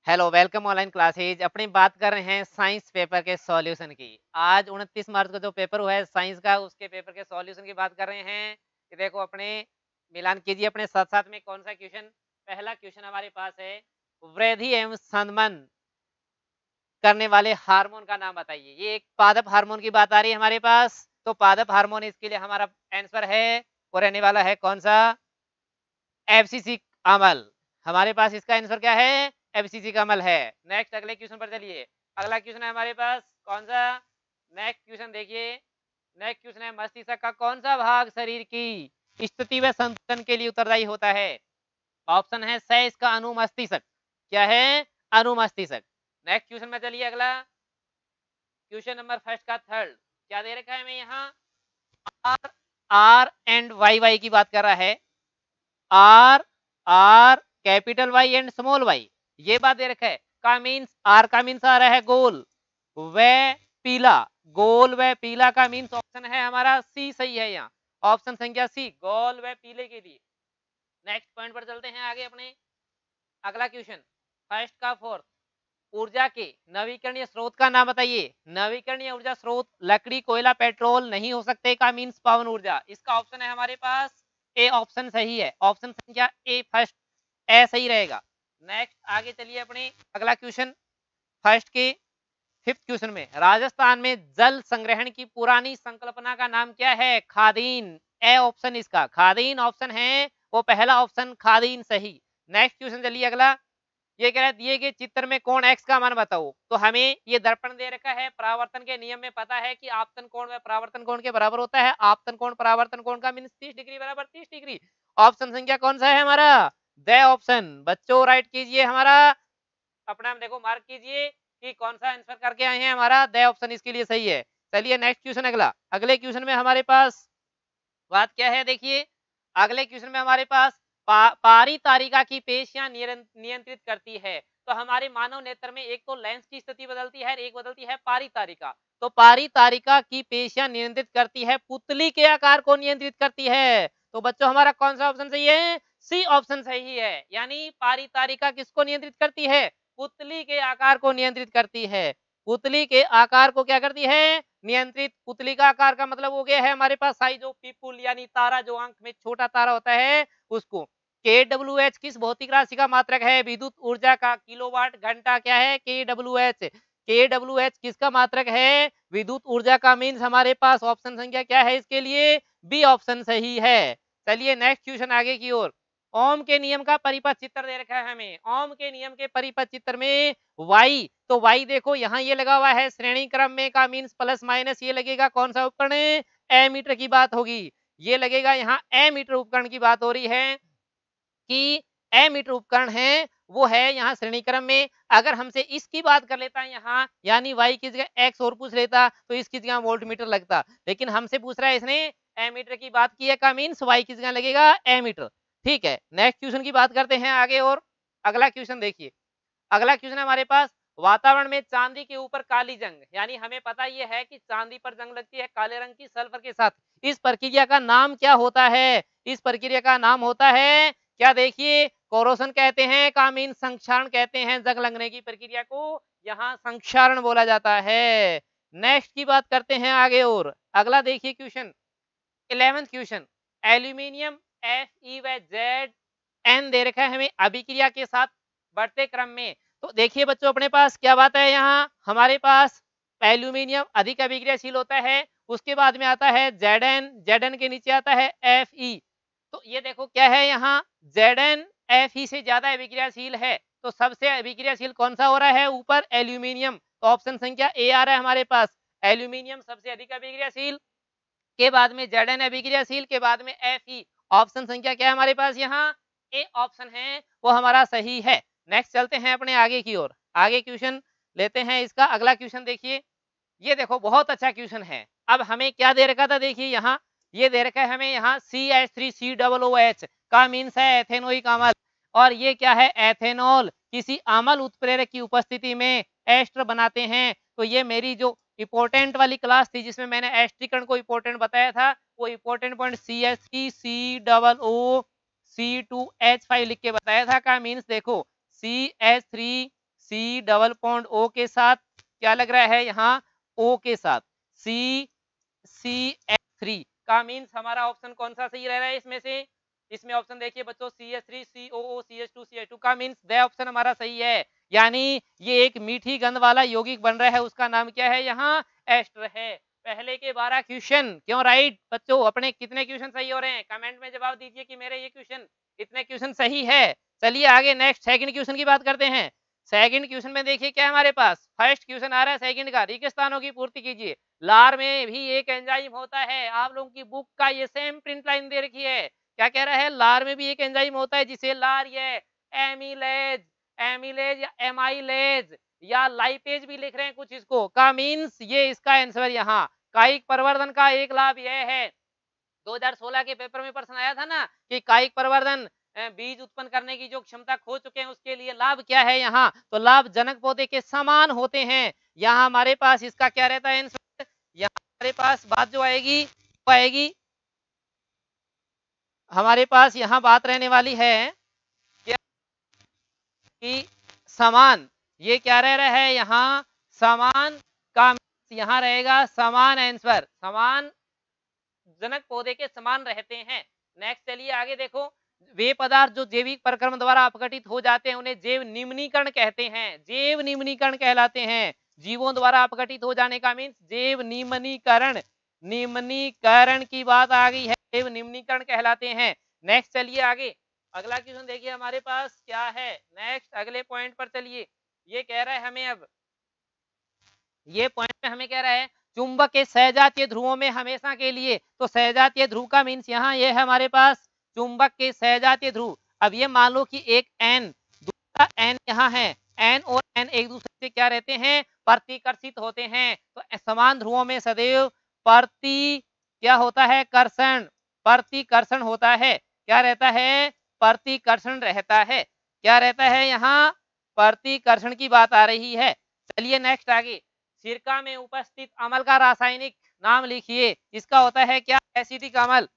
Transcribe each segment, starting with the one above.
Hello, welcome online classes. अपनी बात कर रहे हैं साइंस पेपर के सॉल्यूशन की। आज 29 मार्च को जो पेपर हुआ है साइंस का, उसके पेपर के सॉल्यूशन की बात कर रहे हैं। कि देखो अपने मिलान कीजिए अपने साथ-साथ में कौन सा क्वेश्चन। पहला क्वेश्चन हमारे पास है, वृद्धि एवं संदमन करने वाले हार्मोन का नाम बताइए। ये एक पादप हार्मोन की बात आ रही है हमारे पास। तो पादप हार्मोन इसके लिए हमारा आंसर है, वो रहने वाला है कौन सा? एफसीसी अमल। हमारे पास इसका आंसर क्या है? एफसीसी का अमल है। नेक्स्ट अगले क्वेश्चन पर चलिए। अगला क्वेश्चन है हमारे पास कौन सा? नेक्स्ट क्वेश्चन देखिए। नेक्स्ट क्वेश्चन है, मस्तिष्क का कौन सा भाग शरीर की स्थिति व संतुलन के लिए उत्तरदायी होता है? ऑप्शन है से इसका अनुमस्तिष्क। क्या है? अनुमस्तिष्क। नेक्स्ट क्वेश्चन में चलिए। अगला क्वेश्चन नंबर फर्स्ट का थर्ड क्या दे रखा है हमें यहाँ? R R and Y Y की बात कर रहा है। R R capital Y and small Y, ये बात दे रखा है। का मीन्स आर का मीन्स आ रहा है गोल व पीला। गोल व पीला का मीन्स ऑप्शन है हमारा सी सही है यहाँ। ऑप्शन संख्या सी, गोल व पीले के लिए। नेक्स्ट पॉइंट पर चलते हैं आगे अपने। अगला क्वेश्चन फर्स्ट का फोर्थ, ऊर्जा के नवीकरणीय स्रोत का नाम बताइए। नवीकरणीय ऊर्जा स्रोत लकड़ी, कोयला, पेट्रोल नहीं हो सकते। का मीन्स पवन ऊर्जा। इसका ऑप्शन है हमारे पास ए ऑप्शन सही है। ऑप्शन संख्या ए फर्स्ट, ए सही रहेगा। नेक्स्ट आगे चलिए अपने अगला क्वेश्चन फर्स्ट के फिफ्थ क्वेश्चन में, राजस्थान में जल संग्रहण की पुरानी संकल्पना का नाम क्या है? खादीन। ए ऑप्शन इसका खादीन ऑप्शन है, वो पहला ऑप्शन खादीन सही। नेक्स्ट क्वेश्चन चलिए अगला। ये कह रहा है दिए गए चित्र में कोण x का मान बताओ। तो हमें ये दर्पण दे रखा है। परावर्तन के नियम में पता है कि आपतन कोण व परावर्तन कोण के बराबर होता है। आपतन कोण परावर्तन कोण का मीन 30 डिग्री बराबर 30 डिग्री। ऑप्शन संख्या कौन सा है हमारा? The option. बच्चों राइट कीजिए हमारा अपना, देखो मार्क कीजिए कि कौन सा आंसर करके आए हैं। हमारा द ऑप्शन इसके लिए सही है। चलिए नेक्स्ट क्वेश्चन अगला। अगले क्वेश्चन में हमारे पास बात क्या है देखिए। अगले क्वेश्चन में हमारे पास पारी तारिका की पेशियां नियंत्रित करती है। तो हमारे मानव नेत्र में एक तो लेंस की स्थिति बदलती है, एक बदलती है पारी तारिका। तो पारी तारिका की पेशियां नियंत्रित करती है, पुतली के आकार को नियंत्रित करती है। तो बच्चों हमारा कौन सा ऑप्शन सही है? सी ऑप्शन सही है। यानी पारी तारिका किसको नियंत्रित करती है? पुतली के आकार को नियंत्रित करती है। पुतली के आकार को क्या करती है? नियंत्रित। पुतली का आकार का मतलब हो गया है हमारे पास साइज ऑफ पीपुल, यानी तारा जो आंख में छोटा तारा होता है उसको। KWH किस भौतिक राशि का मात्रक है? विद्युत ऊर्जा का। किलोवाट घंटा क्या है? KWH। KWH किसका मात्रक है? विद्युत ऊर्जा का। मीन्स हमारे पास ऑप्शन संख्या क्या है इसके लिए? बी ऑप्शन सही है। चलिए नेक्स्ट क्वेश्चन आगे की ओर। ओम के नियम का परिपथ चित्र दे रखा है हमें। ओम के नियम के परिपथ चित्र में वाई, तो वाई देखो यहाँ ये लगा हुआ है श्रेणी क्रम में। का मीन्स प्लस माइनस ये लगेगा कौन सा उपकरण? ए मीटर की बात होगी। ये लगेगा यहाँ ए मीटर उपकरण की बात हो रही है कि ए मीटर उपकरण है वो है यहाँ श्रेणी क्रम में। अगर हमसे इसकी बात कर लेता है यहाँ, यानी वाई की जगह एक्स और पूछ लेता तो इसकी जगह वोल्ट मीटर लगता। लेकिन हमसे पूछ रहा है इसने ए मीटर की बात की है। का मीन्स वाई की जगह लगेगा ए मीटर। ठीक है, नेक्स्ट क्वेश्चन की बात करते हैं आगे। और अगला क्वेश्चन देखिए। अगला क्वेश्चन हमारे पास, वातावरण में चांदी के ऊपर काली जंग, यानी हमें पता ये है कि चांदी पर जंग लगती है काले रंग की सल्फर के साथ। इस प्रक्रिया का नाम क्या होता है? इस प्रक्रिया का नाम होता है क्या? देखिए कोरोशन कहते हैं। का मीन संक्षारण कहते हैं। जंग लगने की प्रक्रिया को यहाँ संक्षारण बोला जाता है। नेक्स्ट की बात करते हैं आगे। और अगला देखिए question 11th question, aluminium Fe व Zn दे रखा है हमें अभिक्रिया के साथ बढ़ते क्रम में। तो देखिए बच्चों अपने पास क्या बात है यहाँ। हमारे पास एल्यूमिनियम अधिक अभिक्रियाशील होता है, उसके बाद में आता है Zn, Zn के नीचे आता है Fe। तो ये देखो क्या है यहाँ, Zn Fe से ज्यादा अभिक्रियाशील है। तो सबसे अभिक्रियाशील कौन सा हो रहा है ऊपर? एल्यूमिनियम। तो ऑप्शन संख्या ए आ रहा है हमारे पास। एल्यूमिनियम सबसे अधिक अभिक्रियाशील, के बाद में Zn अभिक्रियाशील, के बाद में Fe। ऑप्शन संख्या क्या है हमारे पास यहाँ? ए ऑप्शन है वो हमारा सही है। नेक्स्ट चलते हैं अपने आगे की ओर। आगे क्वेश्चन लेते हैं इसका। अगला क्वेश्चन देखिए। ये देखो बहुत अच्छा क्वेश्चन है। अब हमें क्या दे रखा था देखिए यहाँ, ये दे रखा है हमें यहाँ CH3COOH का मीन्स है एथेनोइक अम्ल। और ये क्या है? एथेनॉल। किसी अम्ल उत्प्रेरक की उपस्थिति में एस्टर बनाते हैं। तो ये मेरी जो इंपॉर्टेंट वाली क्लास थी जिसमें मैंने एस्टरीकरण को इंपॉर्टेंट बताया था, वो इंपॉर्टेंट पॉइंट CH3COO C2H5 लिख के बताया था। का मीन्स देखो CH3 C double bond O के साथ क्या लग रहा है यहाँ, ओ के साथ CH3 का मीन्स हमारा ऑप्शन कौन सा सही रह रहा है इसमें से, इसमें ऑप्शन देखिए बच्चों CH3 COO CH2 CH2 का मीन्स द ऑप्शन हमारा सही है। यानी ये एक मीठी गंध वाला यौगिक बन रहा है, उसका नाम क्या है यहाँ, एस्टर है। पहले के 12 क्वेश्चन क्यों राइट बच्चों, अपने कितने क्वेश्चन सही हो रहे हैं, कमेंट में जवाब दीजिए कि मेरे ये क्वेश्चन इतने क्वेश्चन सही है। चलिए आगे नेक्स्ट सेकंड क्वेश्चन की बात करते हैं। सेकंड क्वेश्चन में देखिए क्या हमारे पास, फर्स्ट क्वेश्चन आ रहा है सेकंड का, रेगिस्तानों की पूर्ति कीजिए। लार में भी एक एंजाइम होता है, आप लोगों की बुक का ये सेम प्रिंट लाइन दे रखी है, क्या कह रहा है, लार में भी एक एंजाइम होता है जिसे लार ये एमिलेज एमिलेज या एमाइलेज या लाइपेज भी लिख रहे हैं कुछ इसको, का मीन्स ये इसका आंसर यहाँ। कायिक परिवर्तन का एक लाभ यह है, 2016 के पेपर में प्रश्न आया था ना कि कायिक परिवर्तन बीज उत्पन्न करने की जो क्षमता खो चुके हैं उसके लिए लाभ क्या है यहाँ, तो लाभ जनक पौधे के समान होते हैं। यहाँ हमारे पास इसका क्या रहता है आंसर, यहाँ हमारे पास बात जो आएगी वो आएगी, हमारे पास यहाँ बात रहने वाली है कि समान, ये क्या रह रहा है यहाँ, समान का यहाँ रहेगा समान आंसर, समान जनक पौधे के समान रहते हैं। नेक्स्ट चलिए आगे देखो, वे पदार्थ जो जैविक प्रक्रम द्वारा अपघटित हो जाते हैं उन्हें जैव निम्नीकरण कहते हैं, जैव निम्नीकरण कहलाते हैं। जीवों द्वारा अपघटित हो जाने का मीन्स जैव निम्नीकरण, निम्नीकरण की बात आ गई है, जैव निम्नीकरण कहलाते हैं। नेक्स्ट चलिए आगे, अगला क्वेश्चन देखिए हमारे पास क्या है, नेक्स्ट अगले पॉइंट पर चलिए, ये कह रहा है हमें, अब ये पॉइंट में हमें कह रहा है चुंबक के सहजातीय ध्रुवों में हमेशा के लिए, तो सहजातीय ध्रुव का मीन्स यहाँ ये है हमारे पास चुंबक के सहजातीय ध्रुव। अब ये मान लो कि एक एन, दूसरा एन यहाँ है, एन और एन एक दूसरे से क्या रहते हैं, प्रतिकर्षित होते हैं, तो समान ध्रुवों में सदैव क्या होता है, कर्षण, प्रतिकर्षण होता है, क्या रहता है, प्रतिकर्षण रहता है, क्या रहता है यहाँ, प्रतिकर्षण की बात आ रही है। चलिए नेक्स्ट आगे, सिरका में उपस्थित अम्ल का रासायनिक नाम लिखिए, इसका होता है क्या, एसिटिक अम्ल,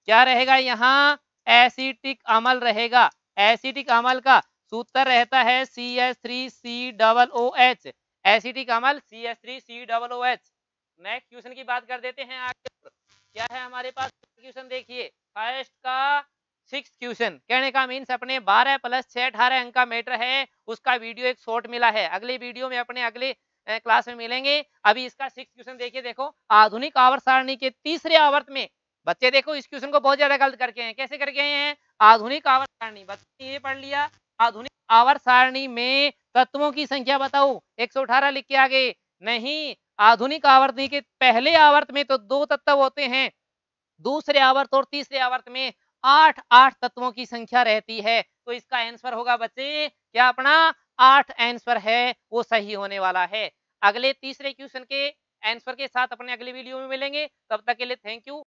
क्या रहेगा यहाँ, एसिटिक अम्ल रहेगा। एसिटिक अम्ल का सूत्र रहता है CH3COOH, एसिटिक अम्ल CH3COOH। नेक्स्ट क्वेश्चन की बात कर देते हैं आगे, क्या है हमारे पास क्वेश्चन देखिए, फर्स्ट का 6 क्वेश्चन, कहने का मीन्स अपने 12 + 6 18 अंक का मैटर है, उसका वीडियो एक शॉर्ट मिला है, अगले वीडियो में अपने अगले क्लास में मिलेंगे। अभी इसका 6 क्वेश्चन देखिए, देखो आधुनिक आवर्त सारणी के तीसरे आवर्त में, बच्चे देखो इस क्वेश्चन को बहुत ज्यादा गलत करके हैं, कैसे करके हैं, आधुनिक आवर्त सारणी, बच्चे ये पढ़ लिया, आधुनिक आवर्त सारणी में तत्वों की संख्या बताओ, 118 लिख के आगे, नहीं, आधुनिक आवर्त के पहले आवर्त में तो 2 तत्व होते हैं, दूसरे आवर्त और तीसरे आवर्त में 8 तत्वों की संख्या रहती है, तो इसका आंसर होगा बच्चे क्या, अपना 8 आंसर है वो सही होने वाला है। अगले तीसरे क्वेश्चन के आंसर के साथ अपने अगले वीडियो में मिलेंगे, तब तक के लिए थैंक यू।